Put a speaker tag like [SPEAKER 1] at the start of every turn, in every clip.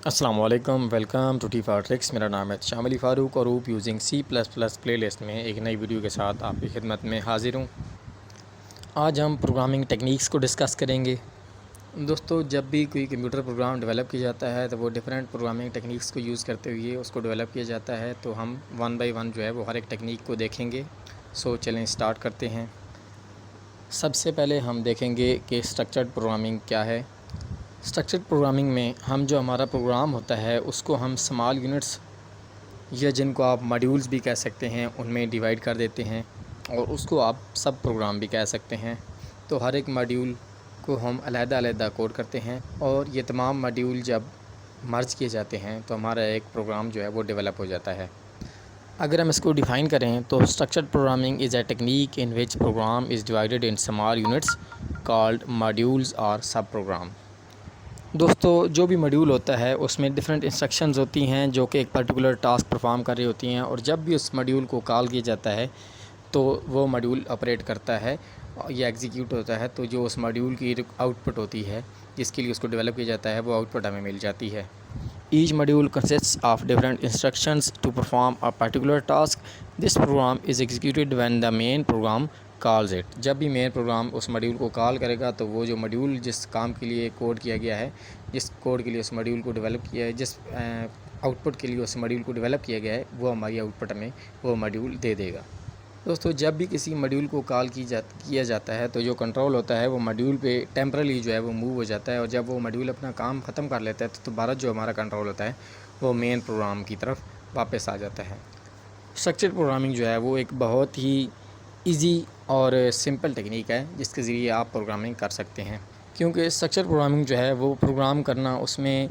[SPEAKER 1] अस्सलाम वालेकुम, welcome to T tricks. मेरा नाम है शामिल फ़ारूक और ऊप यूजिंग C++ प्लेलिस्ट में एक नई वीडियो के साथ आपकी खिदमत में हाज़िर हूँ। आज हम प्रोग्रामिंग टेक्निक्स को डिस्कस करेंगे। दोस्तों, जब भी कोई कंप्यूटर प्रोग्राम डेवलप किया जाता है तो वो डिफरेंट प्रोग्रामिंग टेक्निक्स को यूज़ करते हुए उसको डेवलप किया जाता है। तो हम वन बाई वन जो है वो हर एक टेक्निक को देखेंगे। सो चलें स्टार्ट करते हैं। सबसे पहले हम देखेंगे कि स्ट्रक्चर्ड प्रोग्रामिंग क्या है। स्ट्रक्चर्ड प्रोग्रामिंग में हम जो हमारा प्रोग्राम होता है उसको हम स्मॉल यूनिट्स या जिनको आप मॉड्यूल्स भी कह सकते हैं उनमें डिवाइड कर देते हैं और उसको आप सब प्रोग्राम भी कह सकते हैं। तो हर एक मॉड्यूल को हम अलग-अलग कोड करते हैं और ये तमाम मॉड्यूल जब मर्ज किए जाते हैं तो हमारा एक प्रोग्राम जो है वो डेवलप हो जाता है। अगर हम इसको डिफ़ाइन करें तो structured programming is a technique in which programme is divided in small units called modules और सब प्रोग्राम। दोस्तों, जो भी मॉड्यूल होता है उसमें डिफरेंट इंस्ट्रक्शंस होती हैं जो कि एक पर्टिकुलर टास्क परफॉर्म कर रही होती हैं और जब भी उस मॉड्यूल को कॉल किया जाता है तो वो मॉड्यूल ऑपरेट करता है या एग्जीक्यूट होता है। तो जो उस मॉड्यूल की आउटपुट होती है जिसके लिए उसको डेवलप किया जाता है वो आउटपुट हमें मिल जाती है। Each module consists of different instructions to perform a particular task. This program is executed when the main program calls it. जब भी मेन प्रोग्राम उस मॉड्यूल को कॉल करेगा तो वो जो मॉड्यूल जिस काम के लिए कोड किया गया है, जिस कोड के लिए उस मॉड्यूल को डेवलप किया है, जिस आउटपुट के लिए उस मॉड्यूल को डेवलप किया गया है, वो हमारी आउटपुट हमें वो मॉड्यूल दे देगा। दोस्तों, जब भी किसी मॉड्यूल को कॉल किया जाता है तो जो कंट्रोल होता है वो मॉड्यूल पे टेम्परली जो है वो मूव हो जाता है और जब वो मॉड्यूल अपना काम ख़त्म कर लेता है तो दोबारा जो हमारा कंट्रोल होता है वो मेन प्रोग्राम की तरफ वापस आ जाता है। स्ट्रक्चर्ड प्रोग्रामिंग जो है वो एक बहुत ही ईजी और सिंपल टेक्निक है जिसके ज़रिए आप प्रोग्रामिंग कर सकते हैं, क्योंकि स्ट्रक्चर प्रोग्रामिंग जो है वो प्रोग्राम करना, उसमें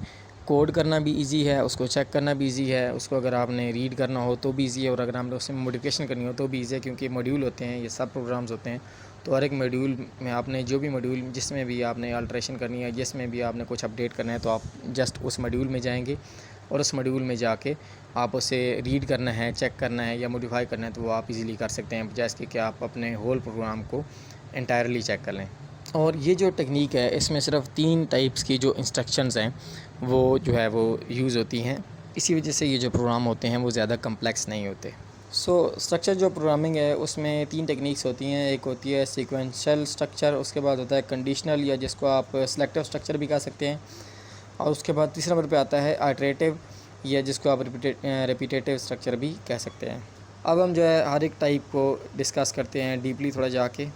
[SPEAKER 1] कोड करना भी इजी है, उसको चेक करना भी इजी है, उसको अगर आपने रीड करना हो तो भी इजी है और अगर आपने उसमें मॉडिफिकेशन करनी हो तो भी इजी है, क्योंकि मॉड्यूल होते हैं, ये सब प्रोग्राम्स होते हैं। तो हर एक मॉड्यूल में आपने जो भी मॉड्यूल जिसमें भी आपने अल्ट्रेशन करनी है, जिसमें भी आपने कुछ अपडेट करना है तो आप जस्ट उस मॉड्यूल में जाएंगे और उस मॉड्यूल में जाके आप उसे रीड करना है, चेक करना है या मॉडिफाई करना है तो वो आप इजीली कर सकते हैं, जैसे कि आप अपने होल प्रोग्राम को एंटायरली चेक कर लें। और ये जो टेक्निक है इसमें सिर्फ 3 टाइप्स की जो इंस्ट्रक्शंस हैं वो जो है वो यूज़ होती हैं। इसी वजह से ये जो प्रोग्राम होते हैं वो ज़्यादा कम्प्लेक्स नहीं होते। स्ट्रक्चर जो प्रोग्रामिंग है उसमें 3 टेक्निक्स होती हैं। एक होती है सीक्वेंशियल स्ट्रक्चर, उसके बाद होता है कंडीशनल या जिसको आप सिलेक्टिव स्ट्रक्चर भी कह सकते हैं, और उसके बाद तीसरा नंबर पे आता है आइटरेटिव या जिसको आप रिपीटेटिव स्ट्रक्चर भी कह सकते हैं। अब हम जो है हर एक टाइप को डिस्कस करते हैं डीपली थोड़ा जाके।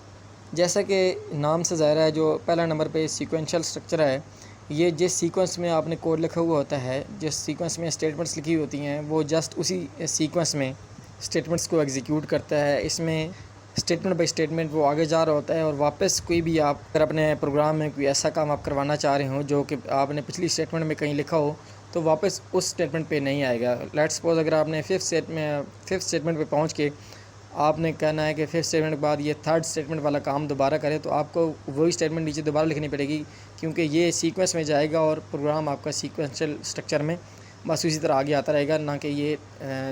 [SPEAKER 1] जैसा कि नाम से ज़ाहिर है, जो पहला नंबर पे सीक्वेंशियल स्ट्रक्चर है, ये जिस सीक्वेंस में आपने कोड लिखा हुआ होता है, जिस सीक्वेंस में स्टेटमेंट्स लिखी होती हैं, वो जस्ट उसी सीक्वेंस में स्टेटमेंट्स को एग्जीक्यूट करता है। इसमें स्टेटमेंट बाय स्टेटमेंट वो आगे जा रहा होता है और वापस कोई भी आप अगर अपने प्रोग्राम में कोई ऐसा काम आप करवाना चाह रहे हो जो कि आपने पिछली स्टेटमेंट में कहीं लिखा हो तो वापस उस स्टेटमेंट पे नहीं आएगा। लेट्स सपोज अगर आपने फिफ्थ स्टेटमेंट पे पहुंच के आपने कहना है कि फिफ्थ स्टेटमेंट के बाद ये थर्ड स्टेटमेंट वाला काम दोबारा करें, तो आपको वही स्टेटमेंट नीचे दोबारा लिखनी पड़ेगी, क्योंकि ये सीक्वेंस में जाएगा और प्रोग्राम आपका सीक्वेंशियल स्ट्रक्चर में बस उसी तरह आगे आता रहेगा, ना कि ये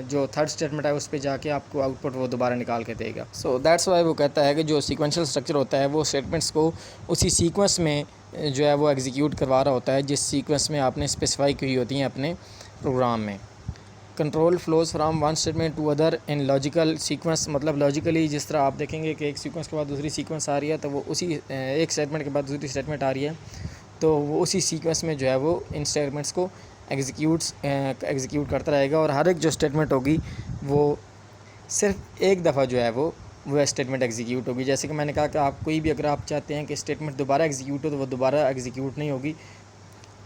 [SPEAKER 1] जो थर्ड स्टेटमेंट है उस पर जाके आपको आउटपुट वो दोबारा निकाल के देगा। सो दैट्स वाई वो कहता है कि जो सीक्वेंशियल स्ट्रक्चर होता है वो स्टेटमेंट्स को उसी सीक्वेंस में जो है वो एग्जीक्यूट करवा रहा होता है जिस सीक्वेंस में आपने स्पेसिफाई की होती हैं अपने प्रोग्राम में। Control flows from one statement to other in logical sequence, मतलब लॉजिकली जिस तरह आप देखेंगे कि एक सीक्वेंस के बाद दूसरी सीक्वेंस आ रही है तो वो उसी एक स्टेटमेंट के बाद दूसरी स्टेटमेंट आ रही है तो वो उसी सीक्वेंस में जो है वो इन स्टेटमेंट्स को एग्जीक्यूट करता रहेगा और हर एक जो स्टेटमेंट होगी वो सिर्फ एक दफ़ा जो है वो स्टेटमेंट एग्जीक्यूट होगी। जैसे कि मैंने कहा कि आप कोई भी अगर आप चाहते हैं कि स्टेटमेंट दोबारा एग्जीक्यूट हो तो वो दोबारा एग्जीक्यूट नहीं होगी।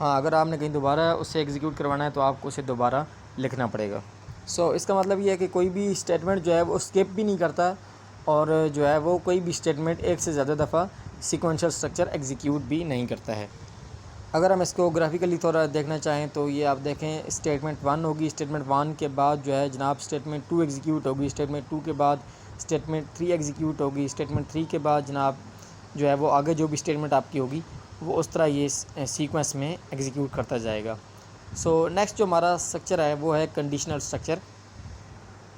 [SPEAKER 1] हाँ, अगर आपने कहीं दोबारा उससे एग्जीक्यूट करवाना है तो आपको उसे दोबारा लिखना पड़ेगा। इसका मतलब ये है कि कोई भी स्टेटमेंट जो है वो स्किप भी नहीं करता और जो है वो कोई भी स्टेटमेंट एक से ज़्यादा दफ़ा सीक्वेंशियल स्ट्रक्चर एग्जीक्यूट भी नहीं करता है। अगर हम इसको ग्राफिकली थोड़ा देखना चाहें तो ये आप देखें, स्टेटमेंट 1 होगी, स्टेटमेंट 1 के बाद जो है जनाब स्टेटमेंट 2 एग्जीक्यूट होगी, स्टेटमेंट 2 के बाद स्टेटमेंट 3 एग्जीक्यूट होगी, स्टेटमेंट 3 के बाद जनाब जो है वो आगे जो भी स्टेटमेंट आपकी होगी वो उस तरह ये सीक्वेंस में एग्जीक्यूट करता जाएगा। नेक्स्ट जो हमारा स्ट्रक्चर है वो है कंडीशनल स्ट्रक्चर।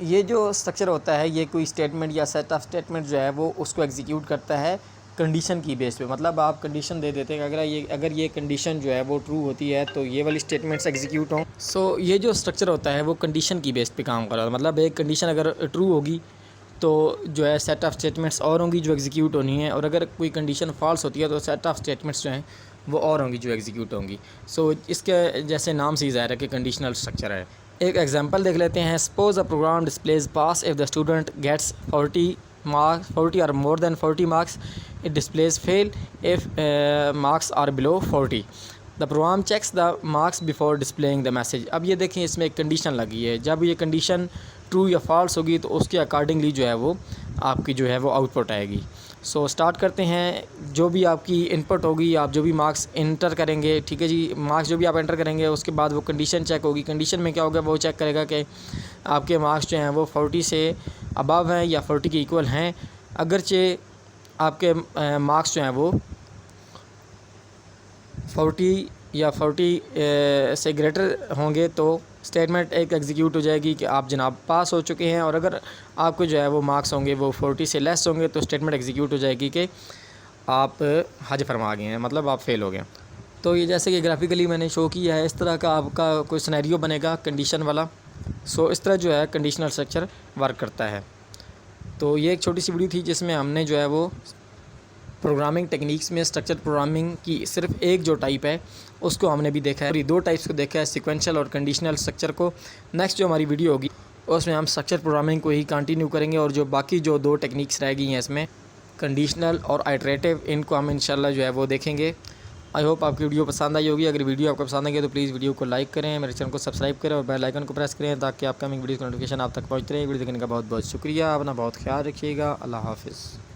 [SPEAKER 1] ये जो स्ट्रक्चर होता है ये कोई स्टेटमेंट या सेट ऑफ स्टेटमेंट जो है वो उसको एग्जीक्यूट करता है कंडीशन की बेस पे, मतलब आप कंडीशन दे देते हैं कि अगर ये कंडीशन जो है वो ट्रू होती है तो ये वाली स्टेटमेंट्स एग्जीक्यूट हों। सो ये जो स्ट्रक्चर होता है वो कंडीशन की बेस पे काम कर रहा है, मतलब एक कंडीशन अगर ट्रू होगी तो जो है सेट ऑफ स्टेटमेंट्स और होंगी जो एग्जीक्यूट होनी है, और अगर कोई कंडीशन फॉल्स होती है तो सेट ऑफ स्टेटमेंट्स जो हैं वो और होंगी जो एग्जीक्यूट होंगी। सो इसके जैसे नाम से ही ज़ाहिर है कि कंडीशनल स्ट्रक्चर है। एक एग्जांपल देख लेते हैं। Suppose a program displays pass if the student gets 40 और more than 40 marks. It displays fail if marks are below 40। The program checks the marks before displaying the message. अब ये देखें, इसमें एक कंडीशन लगी है, जब ये कंडीशन ट्रू या फॉल्स होगी तो उसके अकॉर्डिंगली जो है वो आपकी जो है वो आउटपुट आएगी। सो स्टार्ट करते हैं। जो भी आपकी इनपुट होगी, आप जो भी मार्क्स इंटर करेंगे, ठीक है जी, मार्क्स जो भी आप एंटर करेंगे उसके बाद वो कंडीशन चेक होगी। कंडीशन में क्या होगा, वो चेक करेगा कि आपके मार्क्स जो हैं वो 40 से अबव हैं या 40 के इक्वल हैं। अगरचे आपके मार्क्स जो हैं वो 40 या 40 से ग्रेटर होंगे तो स्टेटमेंट एक एग्जीक्यूट हो जाएगी कि आप जनाब पास हो चुके हैं, और अगर आपको जो है वो मार्क्स होंगे वो 40 से लेस होंगे तो स्टेटमेंट एग्जीक्यूट हो जाएगी कि आप हज फरमा गए हैं, मतलब आप फेल हो गए। तो ये जैसे कि ग्राफिकली मैंने शो किया है, इस तरह का आपका कोई सिनेरियो बनेगा कंडीशन वाला। सो इस तरह जो है कंडीशनल स्ट्रक्चर वर्क करता है। तो ये एक छोटी सी वीडियो थी जिसमें हमने जो है वो प्रोग्रामिंग टेक्निक्स में स्ट्रक्चर प्रोग्रामिंग की सिर्फ एक जो टाइप है उसको हमने भी देखा है, और ये दो टाइप्स को देखा है, सीक्वेंशियल और कंडीशनल स्ट्रक्चर को। नेक्स्ट जो हमारी वीडियो होगी उसमें हम स्ट्रक्चर प्रोग्रामिंग को ही कंटिन्यू करेंगे, और जो बाकी जो दो टेक्निक्स रह गई हैं इसमें कंडीशनल और आइटरेटिव, इनको हम इंशाल्लाह जो है वो देखेंगे। आई होप आपकी वीडियो पसंद आई होगी। अगर वीडियो आपको पसंद आई तो प्लीज़ वीडियो को लाइक करें, मेरे चैनल को सब्सक्राइब करें और बेल आइकन को प्रेस करें ताकि अपकमिंग वीडियो की नोटिफिकेशन आप तक पहुँचते रहे। वीडियो देखने का बहुत बहुत शुक्रिया। अपना बहुत ख्याल रखिएगा। अल्लाह हाफ़िज़।